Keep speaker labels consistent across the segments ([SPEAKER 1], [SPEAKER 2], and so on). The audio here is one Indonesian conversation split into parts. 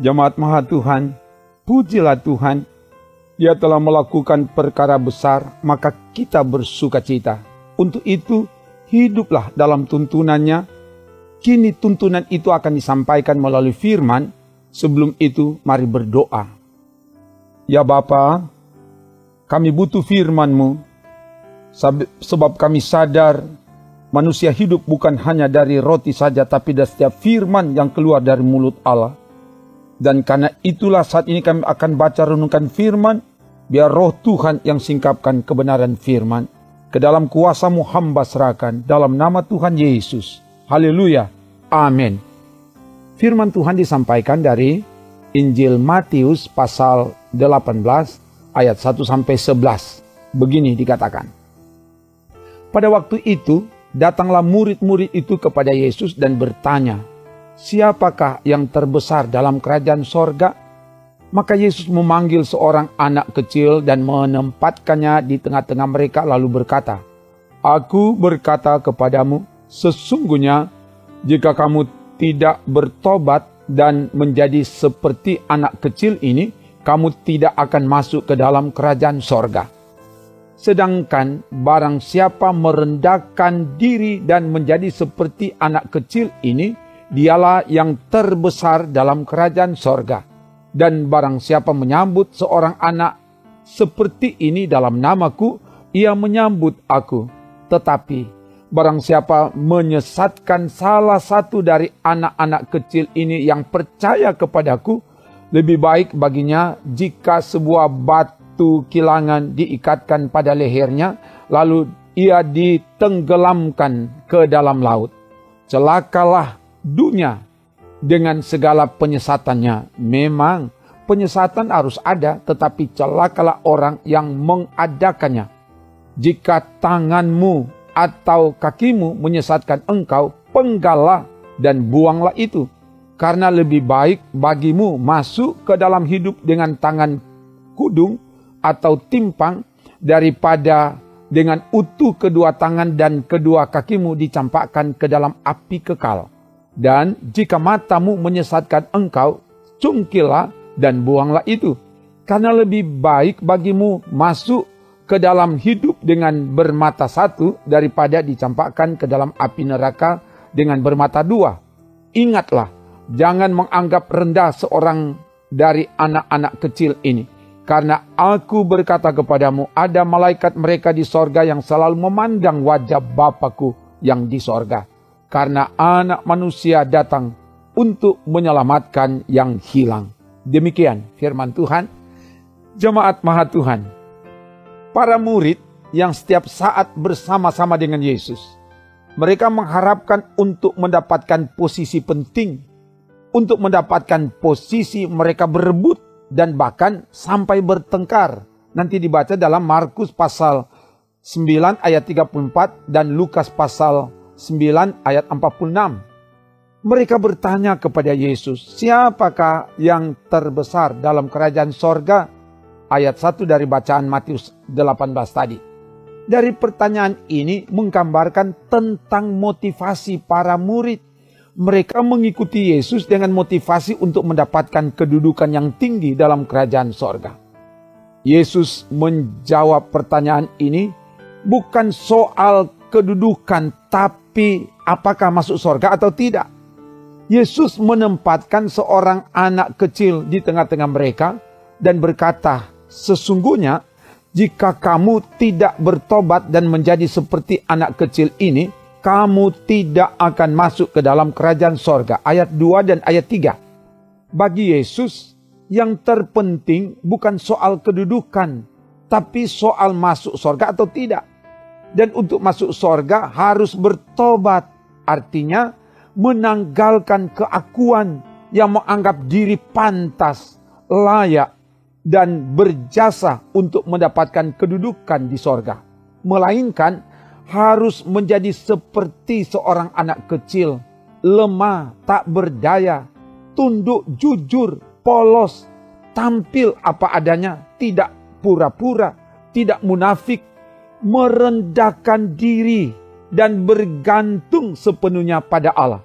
[SPEAKER 1] Jemaat Maha Tuhan, pujilah Tuhan. Dia telah melakukan perkara besar, maka kita bersukacita. Untuk itu, hiduplah dalam tuntunannya. Kini tuntunan itu akan disampaikan melalui firman. Sebelum itu, mari berdoa. Ya Bapa, kami butuh firman-Mu, sebab kami sadar manusia hidup bukan hanya dari roti saja, tapi dari setiap firman yang keluar dari mulut Allah. Dan karena itulah saat ini kami akan baca renungkan firman, biar roh Tuhan yang singkapkan kebenaran firman. Ke dalam kuasa-Mu hamba serahkan, dalam nama Tuhan Yesus. Haleluya. Amin. Firman Tuhan disampaikan dari Injil Matius pasal 18 ayat 1-11. Begini dikatakan. Pada waktu itu, datanglah murid-murid itu kepada Yesus dan bertanya, "Siapakah yang terbesar dalam kerajaan sorga?" Maka Yesus memanggil seorang anak kecil dan menempatkannya di tengah-tengah mereka lalu berkata, "Aku berkata kepadamu, sesungguhnya jika kamu tidak bertobat dan menjadi seperti anak kecil ini, kamu tidak akan masuk ke dalam kerajaan sorga. Sedangkan barang siapa merendahkan diri dan menjadi seperti anak kecil ini, dialah yang terbesar dalam kerajaan sorga. Dan barang siapa menyambut seorang anak seperti ini dalam namaku, ia menyambut aku. Tetapi barang siapa menyesatkan salah satu dari anak-anak kecil ini yang percaya kepadaku, lebih baik baginya jika sebuah batu kilangan diikatkan pada lehernya, lalu ia ditenggelamkan ke dalam laut. Celakalah dunia dengan segala penyesatannya." Memang penyesatan harus ada, tetapi celakalah orang yang mengadakannya. Jika tanganmu atau kakimu menyesatkan engkau, penggallah dan buanglah itu. Karena lebih baik bagimu masuk ke dalam hidup dengan tangan kudung atau timpang, daripada dengan utuh kedua tangan dan kedua kakimu dicampakkan ke dalam api kekal. Dan jika matamu menyesatkan engkau, cungkilah dan buanglah itu. Karena lebih baik bagimu masuk ke dalam hidup dengan bermata satu, daripada dicampakkan ke dalam api neraka dengan bermata dua. Ingatlah, jangan menganggap rendah seorang dari anak-anak kecil ini. Karena aku berkata kepadamu, ada malaikat mereka di sorga yang selalu memandang wajah Bapakku yang di sorga. Karena anak manusia datang untuk menyelamatkan yang hilang. Demikian firman Tuhan. Jemaat Maha Tuhan, para murid yang setiap saat bersama-sama dengan Yesus, mereka mengharapkan untuk mendapatkan posisi penting, untuk mendapatkan posisi mereka berebut dan bahkan sampai bertengkar. Nanti dibaca dalam Markus pasal 9 ayat 34 dan Lukas pasal 9 ayat 46. Mereka bertanya kepada Yesus, "Siapakah yang terbesar dalam kerajaan sorga?" Ayat 1 dari bacaan Matius 18 tadi. Dari pertanyaan ini menggambarkan tentang motivasi para murid. Mereka mengikuti Yesus dengan motivasi untuk mendapatkan kedudukan yang tinggi dalam kerajaan sorga. Yesus menjawab pertanyaan ini bukan soal kedudukan, tapi apakah masuk sorga atau tidak. Yesus menempatkan seorang anak kecil di tengah-tengah mereka dan berkata, "Sesungguhnya jika kamu tidak bertobat dan menjadi seperti anak kecil ini, kamu tidak akan masuk ke dalam kerajaan sorga." Ayat 2 dan ayat 3. Bagi Yesus, yang terpenting bukan soal kedudukan, tapi soal masuk sorga atau tidak. Dan untuk masuk sorga harus bertobat. Artinya menanggalkan keakuan yang menganggap diri pantas, layak, dan berjasa untuk mendapatkan kedudukan di sorga. Melainkan harus menjadi seperti seorang anak kecil, lemah, tak berdaya, tunduk, jujur, polos, tampil apa adanya, tidak pura-pura, tidak munafik, merendahkan diri dan bergantung sepenuhnya pada Allah.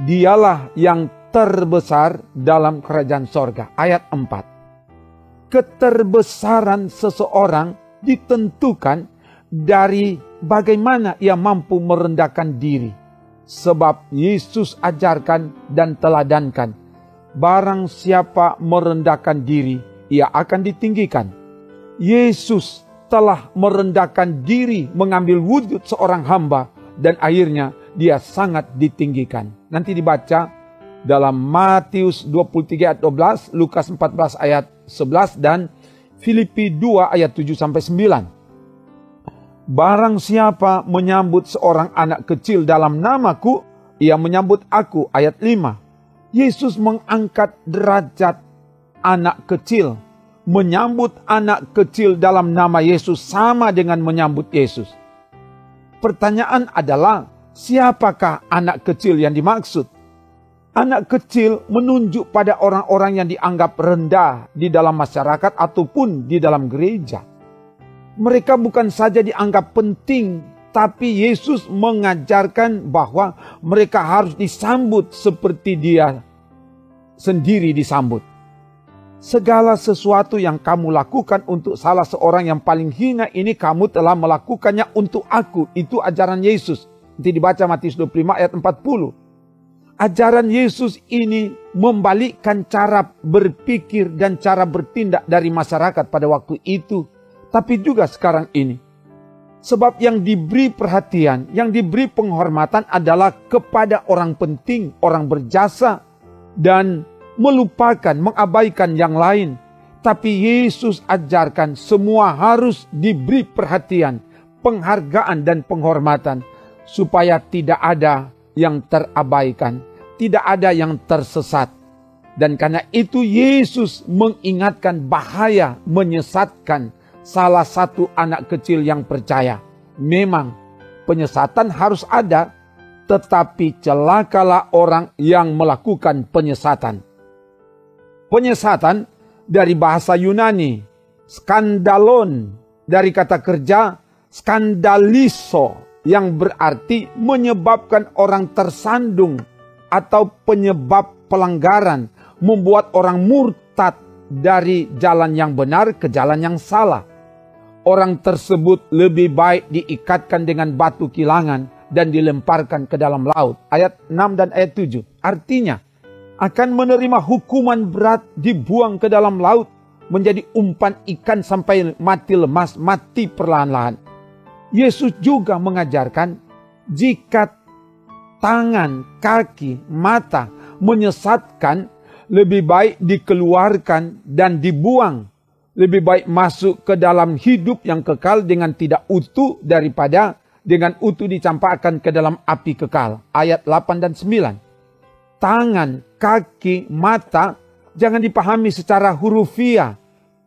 [SPEAKER 1] Dialah yang terbesar dalam kerajaan sorga. Ayat 4. Keterbesaran seseorang ditentukan dari bagaimana ia mampu merendahkan diri. Sebab Yesus ajarkan dan teladankan, barang siapa merendahkan diri, ia akan ditinggikan. Yesus telah merendahkan diri mengambil wujud seorang hamba dan akhirnya dia sangat ditinggikan. Nanti dibaca dalam Matius 23 ayat 12, Lukas 14 ayat 11 dan Filipi 2 ayat 7-9. Barang siapa menyambut seorang anak kecil dalam namaku, ia menyambut aku. Ayat 5. Yesus mengangkat derajat anak kecil. Menyambut anak kecil dalam nama Yesus sama dengan menyambut Yesus. Pertanyaan adalah, siapakah anak kecil yang dimaksud? Anak kecil menunjuk pada orang-orang yang dianggap rendah di dalam masyarakat ataupun di dalam gereja. Mereka bukan saja dianggap penting, tapi Yesus mengajarkan bahwa mereka harus disambut seperti Dia sendiri disambut. Segala sesuatu yang kamu lakukan untuk salah seorang yang paling hina ini, kamu telah melakukannya untuk aku. Itu ajaran Yesus. Nanti dibaca Matius 25 ayat 40. Ajaran Yesus ini membalikkan cara berpikir dan cara bertindak dari masyarakat pada waktu itu. Tapi juga sekarang ini. Sebab yang diberi perhatian, yang diberi penghormatan adalah kepada orang penting, orang berjasa. Dan melupakan, mengabaikan yang lain. Tapi Yesus ajarkan semua harus diberi perhatian, penghargaan dan penghormatan. Supaya tidak ada yang terabaikan, tidak ada yang tersesat. Dan karena itu Yesus mengingatkan bahaya menyesatkan salah satu anak kecil yang percaya. Memang penyesatan harus ada, tetapi celakalah orang yang melakukan penyesatan. Penyesatan dari bahasa Yunani, skandalon, dari kata kerja skandaliso, yang berarti menyebabkan orang tersandung atau penyebab pelanggaran, membuat orang murtad dari jalan yang benar ke jalan yang salah. Orang tersebut lebih baik diikatkan dengan batu kilangan dan dilemparkan ke dalam laut. Ayat 6 dan ayat 7. Artinya, akan menerima hukuman berat, dibuang ke dalam laut, menjadi umpan ikan sampai mati lemas, mati perlahan-lahan. Yesus juga mengajarkan, jika tangan, kaki, mata menyesatkan, lebih baik dikeluarkan dan dibuang. Lebih baik masuk ke dalam hidup yang kekal dengan tidak utuh daripada dengan utuh dicampakkan ke dalam api kekal. Ayat 8 dan 9. Tangan, kaki, mata jangan dipahami secara hurufiah.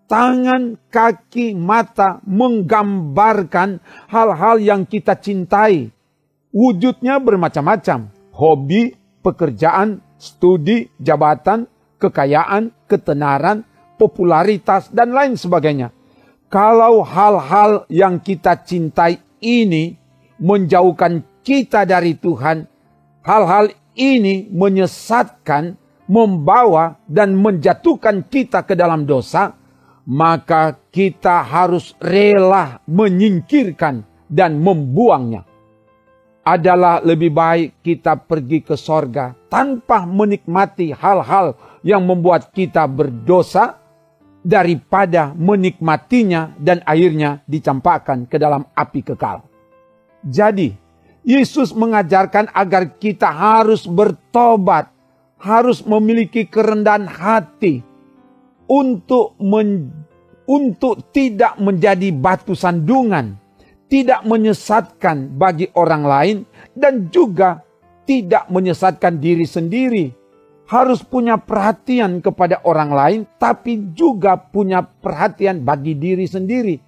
[SPEAKER 1] Tangan, kaki, mata menggambarkan hal-hal yang kita cintai. Wujudnya bermacam-macam. Hobi, pekerjaan, studi, jabatan, kekayaan, ketenaran, popularitas, dan lain sebagainya. Kalau hal-hal yang kita cintai ini menjauhkan kita dari Tuhan, hal-hal ini menyesatkan, membawa dan menjatuhkan kita ke dalam dosa, maka kita harus rela menyingkirkan dan membuangnya. Adalah lebih baik kita pergi ke sorga tanpa menikmati hal-hal yang membuat kita berdosa, daripada menikmatinya dan akhirnya dicampakkan ke dalam api kekal. Jadi, Yesus mengajarkan agar kita harus bertobat, harus memiliki kerendahan hati untuk tidak menjadi batu sandungan, tidak menyesatkan bagi orang lain, dan juga tidak menyesatkan diri sendiri. Harus punya perhatian kepada orang lain, tapi juga punya perhatian bagi diri sendiri.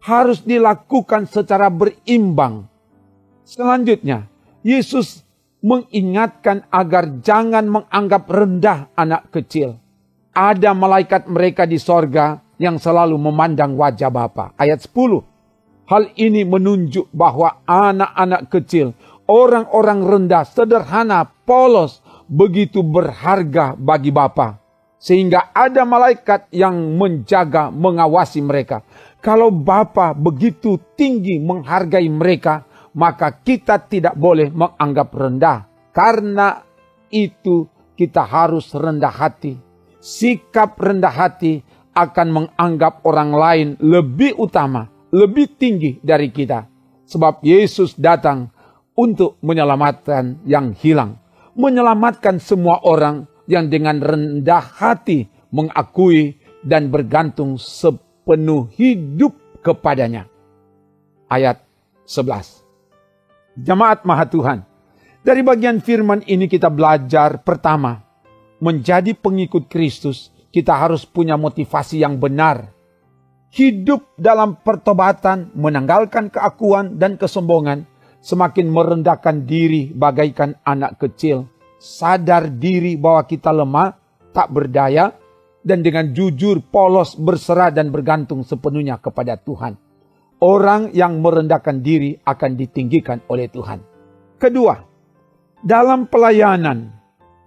[SPEAKER 1] Harus dilakukan secara berimbang. Selanjutnya, Yesus mengingatkan agar jangan menganggap rendah anak kecil. Ada malaikat mereka di sorga yang selalu memandang wajah Bapa. Ayat 10. Hal ini menunjuk bahwa anak-anak kecil, orang-orang rendah, sederhana, polos, begitu berharga bagi Bapa, sehingga ada malaikat yang menjaga, mengawasi mereka. Kalau Bapa begitu tinggi menghargai mereka, maka kita tidak boleh menganggap rendah. Karena itu kita harus rendah hati. Sikap rendah hati akan menganggap orang lain lebih utama, lebih tinggi dari kita. Sebab Yesus datang untuk menyelamatkan yang hilang. Menyelamatkan semua orang yang dengan rendah hati mengakui dan bergantung sepenuh hidup kepadanya. Ayat 11. Jemaat Maha Tuhan, dari bagian firman ini kita belajar pertama, menjadi pengikut Kristus kita harus punya motivasi yang benar. Hidup dalam pertobatan, menanggalkan keakuan dan kesombongan, semakin merendahkan diri bagaikan anak kecil. Sadar diri bahwa kita lemah, tak berdaya, dan dengan jujur, polos, berserah dan bergantung sepenuhnya kepada Tuhan. Orang yang merendahkan diri akan ditinggikan oleh Tuhan. Kedua, dalam pelayanan,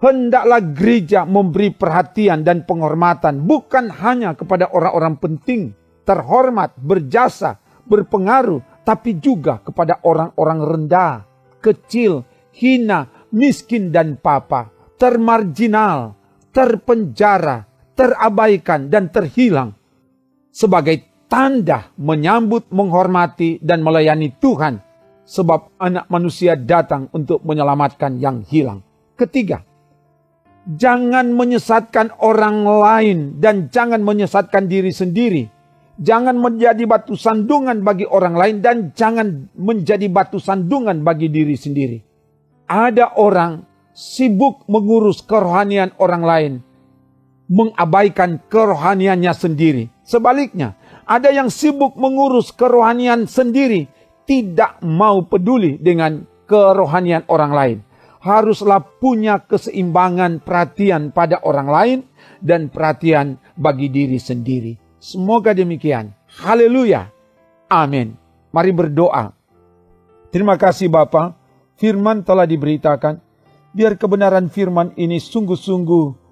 [SPEAKER 1] hendaklah gereja memberi perhatian dan penghormatan bukan hanya kepada orang-orang penting, terhormat, berjasa, berpengaruh, tapi juga kepada orang-orang rendah, kecil, hina, miskin dan papa, termarginal, terpenjara, terabaikan dan terhilang. Sebagai tanda menyambut, menghormati dan melayani Tuhan, sebab anak manusia datang untuk menyelamatkan yang hilang. Ketiga, jangan menyesatkan orang lain dan jangan menyesatkan diri sendiri. Jangan menjadi batu sandungan bagi orang lain dan jangan menjadi batu sandungan bagi diri sendiri. Ada orang sibuk mengurus kerohanian orang lain, mengabaikan kerohaniannya sendiri. Sebaliknya, ada yang sibuk mengurus kerohanian sendiri, tidak mau peduli dengan kerohanian orang lain. Haruslah punya keseimbangan perhatian pada orang lain dan perhatian bagi diri sendiri. Semoga demikian. Haleluya. Amin. Mari berdoa. Terima kasih Bapa, firman telah diberitakan. Biar kebenaran firman ini sungguh-sungguh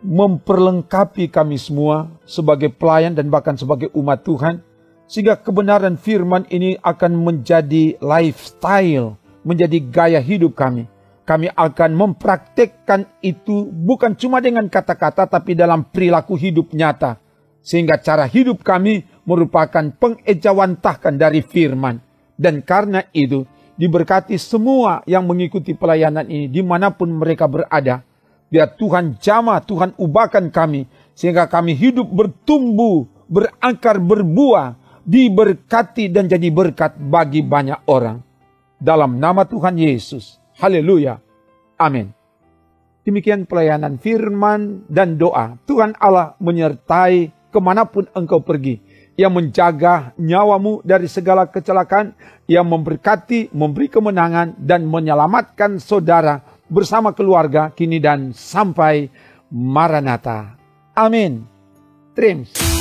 [SPEAKER 1] memperlengkapi kami semua sebagai pelayan dan bahkan sebagai umat Tuhan. Sehingga kebenaran firman ini akan menjadi lifestyle, menjadi gaya hidup kami. Kami akan mempraktekkan itu bukan cuma dengan kata-kata tapi dalam perilaku hidup nyata. Sehingga cara hidup kami merupakan pengejawantahkan dari firman. Dan karena itu diberkati semua yang mengikuti pelayanan ini dimanapun mereka berada. Biar Tuhan jamah, Tuhan ubahkan kami. Sehingga kami hidup bertumbuh, berakar, berbuah, diberkati dan jadi berkat bagi banyak orang. Dalam nama Tuhan Yesus. Haleluya. Amin. Demikian pelayanan firman dan doa. Tuhan Allah menyertai kemanapun engkau pergi. Ia menjaga nyawamu dari segala kecelakaan. Ia memberkati, memberi kemenangan dan menyelamatkan saudara bersama keluarga kini dan sampai Maranatha. Amin. Trims.